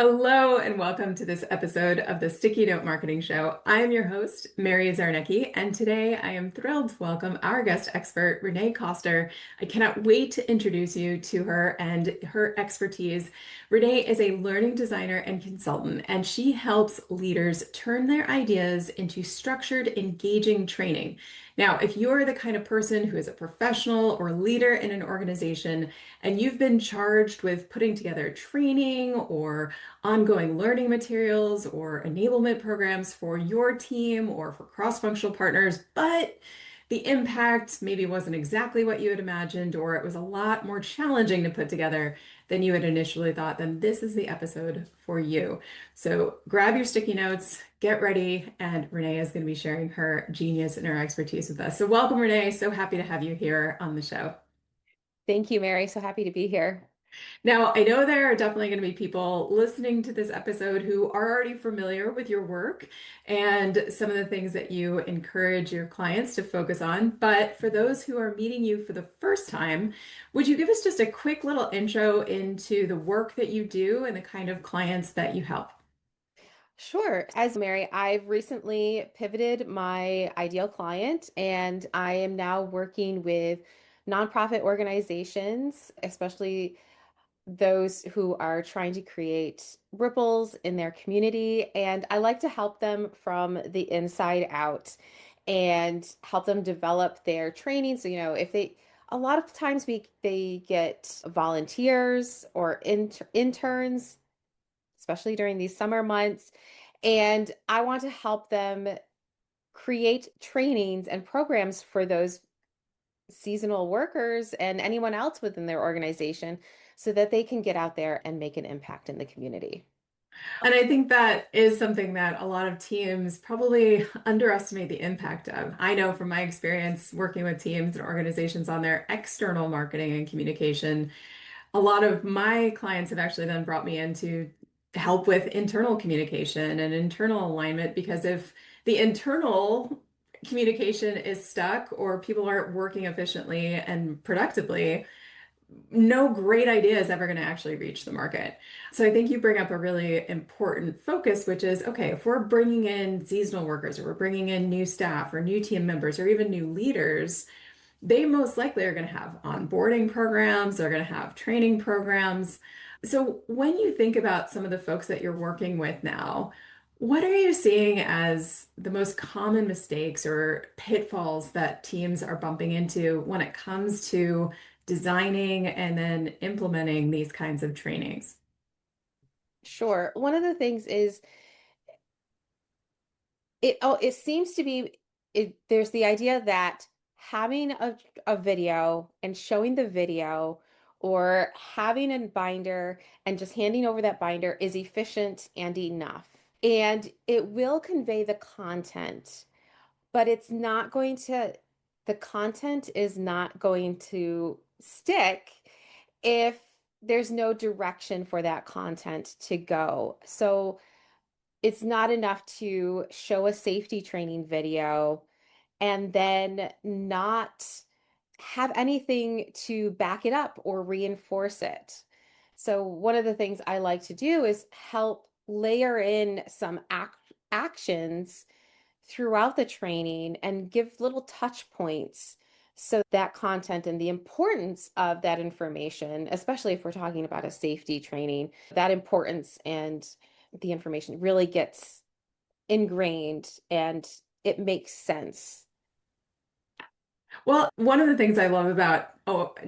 Hello and welcome to this episode of the Sticky Note Marketing Show. I am your host, Mary Zarnecki, and today I am thrilled to welcome our guest expert, Renee Koster. I cannot wait to introduce you to her and her expertise. Renee is a learning designer and consultant, and she helps leaders turn their ideas into structured, engaging training. Now, if you're the kind of person who is a professional or leader in an organization and you've been charged with putting together training or ongoing learning materials or enablement programs for your team or for cross-functional partners, but the impact maybe wasn't exactly what you had imagined, or it was a lot more challenging to put together than you had initially thought, then this is the episode for you. So grab your sticky notes, get ready, and Renee is going to be sharing her genius and her expertise with us. So welcome, Renee. So happy to have you here on the show. Thank you, Mary. So happy to be here. Now, I know there are definitely going to be people listening to this episode who are already familiar with your work and some of the things that you encourage your clients to focus on. But for those who are meeting you for the first time, would you give us just a quick little intro into the work that you do and the kind of clients that you help? Sure. As Mary, I've recently pivoted my ideal client, and I am now working with nonprofit organizations, especially those who are trying to create ripples in their community. And I like to help them from the inside out and help them develop their training. So, if a lot of times they get volunteers or interns, especially during these summer months. And I want to help them create trainings and programs for those seasonal workers and anyone else within their organization so that they can get out there and make an impact in the community. And I think that is something that a lot of teams probably underestimate the impact of. I know from my experience working with teams and organizations on their external marketing and communication, a lot of my clients have actually then brought me in to help with internal communication and internal alignment because if the internal communication is stuck or people aren't working efficiently and productively, no great idea is ever going to actually reach the market. So I think you bring up a really important focus, which is, okay, if we're bringing in seasonal workers or we're bringing in new staff or new team members or even new leaders, they most likely are going to have onboarding programs, they're going to have training programs. So when you think about some of the folks that you're working with now, what are you seeing as the most common mistakes or pitfalls that teams are bumping into when it comes to designing and then implementing these kinds of trainings? Sure. One of the things is it seems to be there's the idea that having a video and showing the video or having a binder and just handing over that binder is efficient and enough. And it will convey the content, but the content is not going to stick if there's no direction for that content to go. So it's not enough to show a safety training video and then not have anything to back it up or reinforce it. So, one of the things I like to do is help layer in some actions throughout the training and give little touch points so that content and the importance of that information, especially if we're talking about a safety training, that importance and the information really gets ingrained and it makes sense. Well, one of the things I love about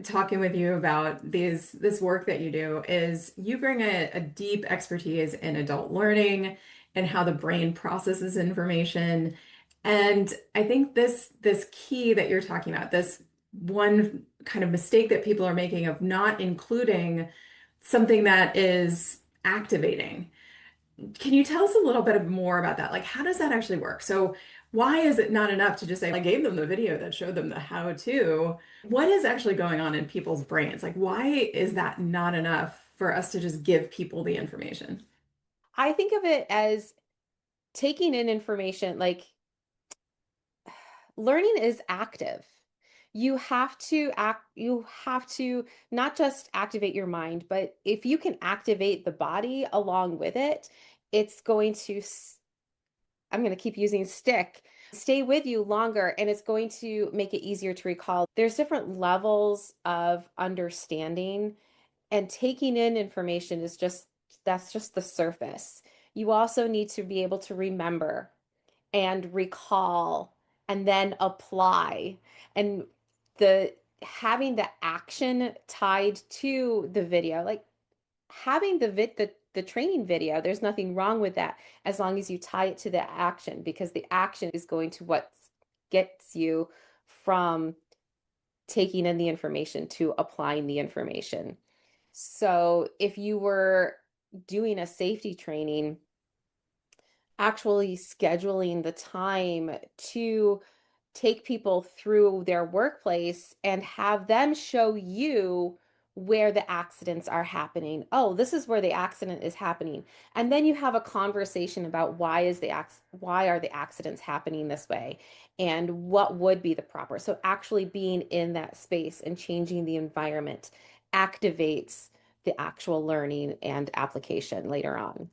talking with you about this work that you do is you bring a deep expertise in adult learning and how the brain processes information. And I think this key that you're talking about, this one kind of mistake that people are making of not including something that is activating. Can you tell us a little bit more about that? Like, how does that actually work? So, why is it not enough to just say, I gave them the video that showed them the how to? What is actually going on in people's brains? Like, why is that not enough for us to just give people the information? I think of it as taking in information, like learning is active. you have to not just activate your mind, but if you can activate the body along with it, it's going to I'm going to keep using stick, stay with you longer, and it's going to make it easier to recall. There's different levels of understanding, and taking in information is just that's just the surface. You also need to be able to remember and recall and then apply. And the having the action tied to the video, like having the training video, there's nothing wrong with that as long as you tie it to the action, because the action is going to what gets you from taking in the information to applying the information. So if you were doing a safety training, actually scheduling the time to take people through their workplace and have them show you where the accidents are happening. Oh, this is where the accident is happening. And then you have a conversation about why are the accidents happening this way and what would be the proper. So actually being in that space and changing the environment activates the actual learning and application later on.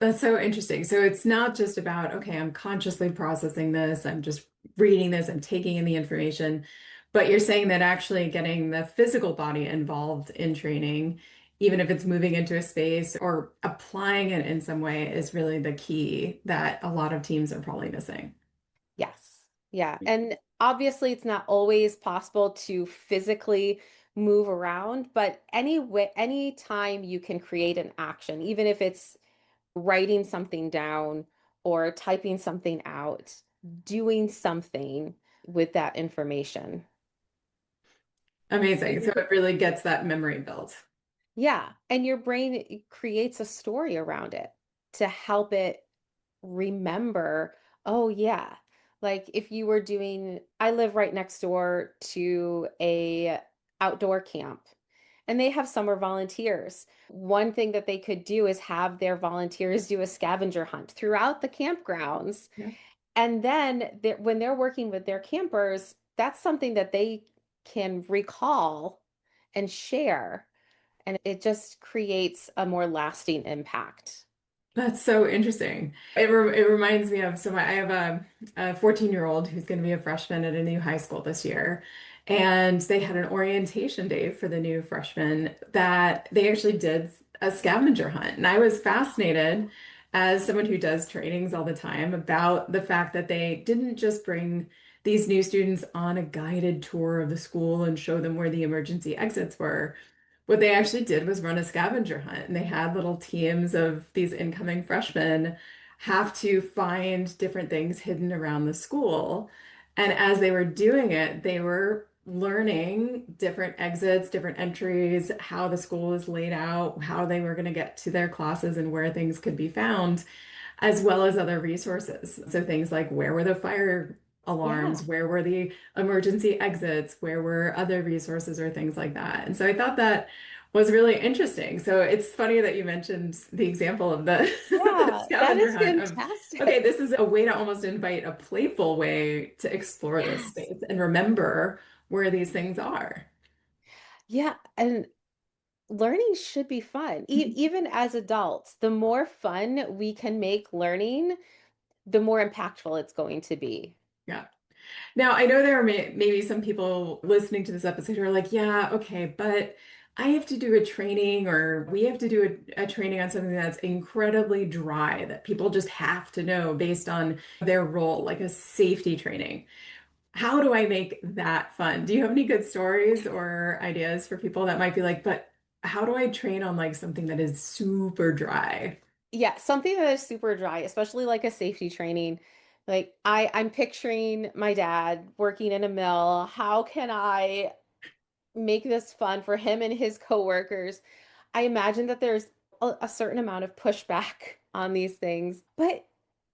That's so interesting. So it's not just about, okay, I'm consciously processing this, I'm just reading this, I'm taking in the information, but you're saying that actually getting the physical body involved in training, even if it's moving into a space or applying it in some way, is really the key that a lot of teams are probably missing. Yes. Yeah. And obviously it's not always possible to physically move around, but any time you can create an action, even if it's writing something down or typing something out, doing something with that information. Amazing. So it really gets that memory built. Yeah. And your brain creates a story around it to help it remember, oh yeah. Like if you were doing, I live right next door to a outdoor camp and they have summer volunteers. One thing that they could do is have their volunteers do a scavenger hunt throughout the campgrounds. Yeah. And then when they're working with their campers, that's something that they can recall and share. And it just creates a more lasting impact. That's so interesting. It reminds me of I have a 14-year-old who's going to be a freshman at a new high school this year. And they had an orientation day for the new freshmen that they actually did a scavenger hunt. And I was fascinated as someone who does trainings all the time about the fact that they didn't just bring these new students on a guided tour of the school and show them where the emergency exits were. What they actually did was run a scavenger hunt, and they had little teams of these incoming freshmen have to find different things hidden around the school. And as they were doing it, they were learning different exits, different entries, how the school is laid out, how they were going to get to their classes, and where things could be found, as well as other resources. So things like, where were the fire alarms? Yeah. Where were the emergency exits? Where were other resources or things like that? And so I thought that was really interesting. So it's funny that you mentioned the example of the, the Yeah, that scavenger is hunt of, okay, fantastic. this is a way to almost invite a playful way to explore this Yes. space and remember where these things are. Yeah, and learning should be fun. Even as adults, the more fun we can make learning, the more impactful it's going to be. Yeah. Now, I know there are maybe some people listening to this episode who are like, yeah, okay, but I have to do a training or we have to do a training on something that's incredibly dry that people just have to know based on their role, like a safety training. How do I make that fun? Do you have any good stories or ideas for people that might be like, but how do I train on like something that is super dry? Yeah, something that is super dry, especially like a safety training. Like I'm picturing my dad working in a mill. How can I make this fun for him and his coworkers? I imagine that there's a certain amount of pushback on these things, but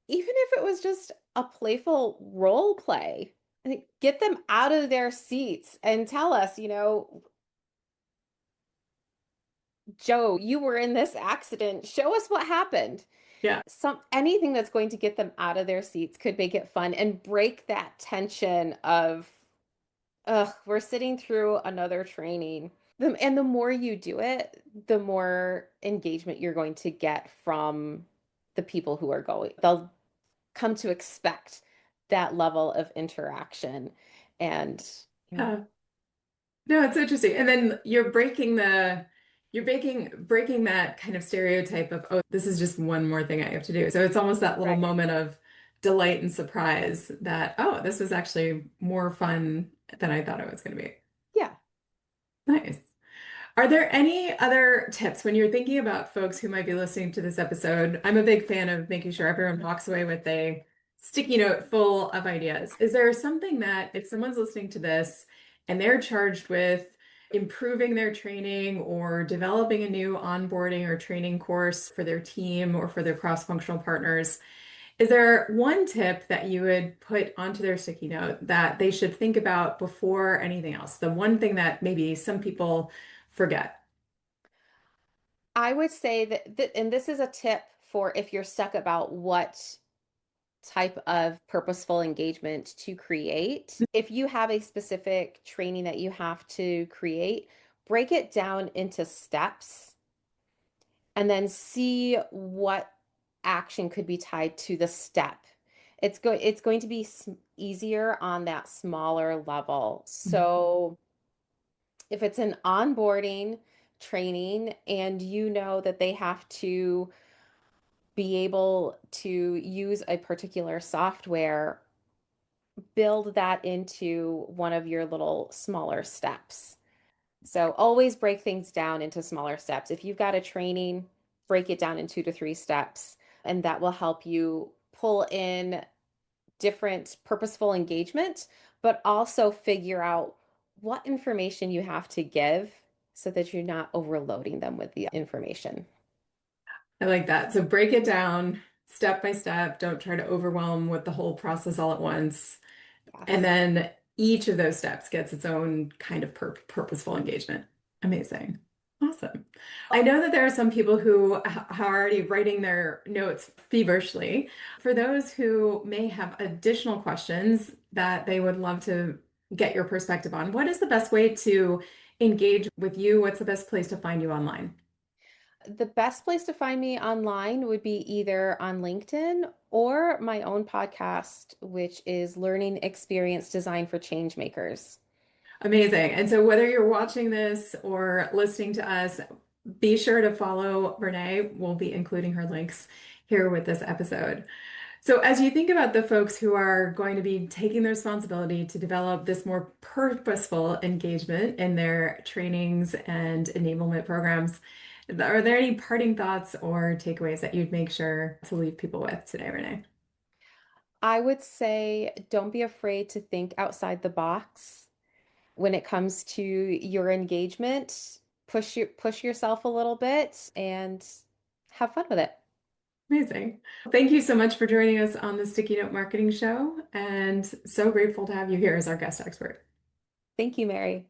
even if it was just a playful role play, I think get them out of their seats and tell us, Joe, you were in this accident. Show us what happened. Yeah. Anything that's going to get them out of their seats could make it fun and break that tension of Ugh, we're sitting through another training. And the more you do it, the more engagement you're going to get from the people who are going. They'll come to expect that level of interaction. And yeah, Yeah. No, it's interesting. And then you're breaking that kind of stereotype of, oh, this is just one more thing I have to do. So it's almost that little right. moment of delight and surprise that, oh, this was actually more fun than I thought it was going to be. Yeah. Nice. Are there any other tips when you're thinking about folks who might be listening to this episode? I'm a big fan of making sure everyone walks away with a sticky note full of ideas. Is there something that if someone's listening to this and they're charged with improving their training or developing a new onboarding or training course for their team or for their cross-functional partners, is there one tip that you would put onto their sticky note that they should think about before anything else? The one thing that maybe some people forget. I would say that, and this is a tip for if you're stuck about what type of purposeful engagement to create. If you have a specific training that you have to create, break it down into steps and then see what action could be tied to the step. It's going to be easier on that smaller level. So if it's an onboarding training and you know that they have to be able to use a particular software, build that into one of your little smaller steps. So always break things down into smaller steps. If you've got a training, break it down in 2 to 3 steps, and that will help you pull in different purposeful engagement, but also figure out what information you have to give so that you're not overloading them with the information. I like that. So break it down step by step. Don't try to overwhelm with the whole process all at once. And Yes. then each of those steps gets its own kind of purposeful engagement. Amazing. Awesome. I know that there are some people who are already writing their notes feverishly. For those who may have additional questions that they would love to get your perspective on, what is the best way to engage with you? What's the best place to find you online? The best place to find me online would be either on LinkedIn or my own podcast, which is Learning Experience Design for Change Makers. Amazing. And so whether you're watching this or listening to us, be sure to follow Renee. We'll be including her links here with this episode. So as you think about the folks who are going to be taking the responsibility to develop this more purposeful engagement in their trainings and enablement programs, are there any parting thoughts or takeaways that you'd make sure to leave people with today, Renee? I would say don't be afraid to think outside the box when it comes to your engagement. Push yourself a little bit and have fun with it. Amazing. Thank you so much for joining us on the Sticky Note Marketing Show, and so grateful to have you here as our guest expert. Thank you, Mary.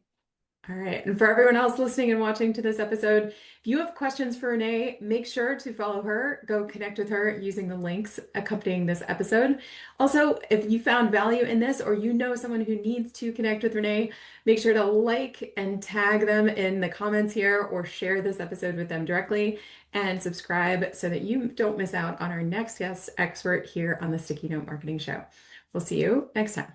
All right. And for everyone else listening and watching to this episode, if you have questions for Renee, make sure to follow her. Go connect with her using the links accompanying this episode. Also, if you found value in this or you know someone who needs to connect with Renee, make sure to like and tag them in the comments here or share this episode with them directly and subscribe so that you don't miss out on our next guest expert here on the Sticky Note Marketing Show. We'll see you next time.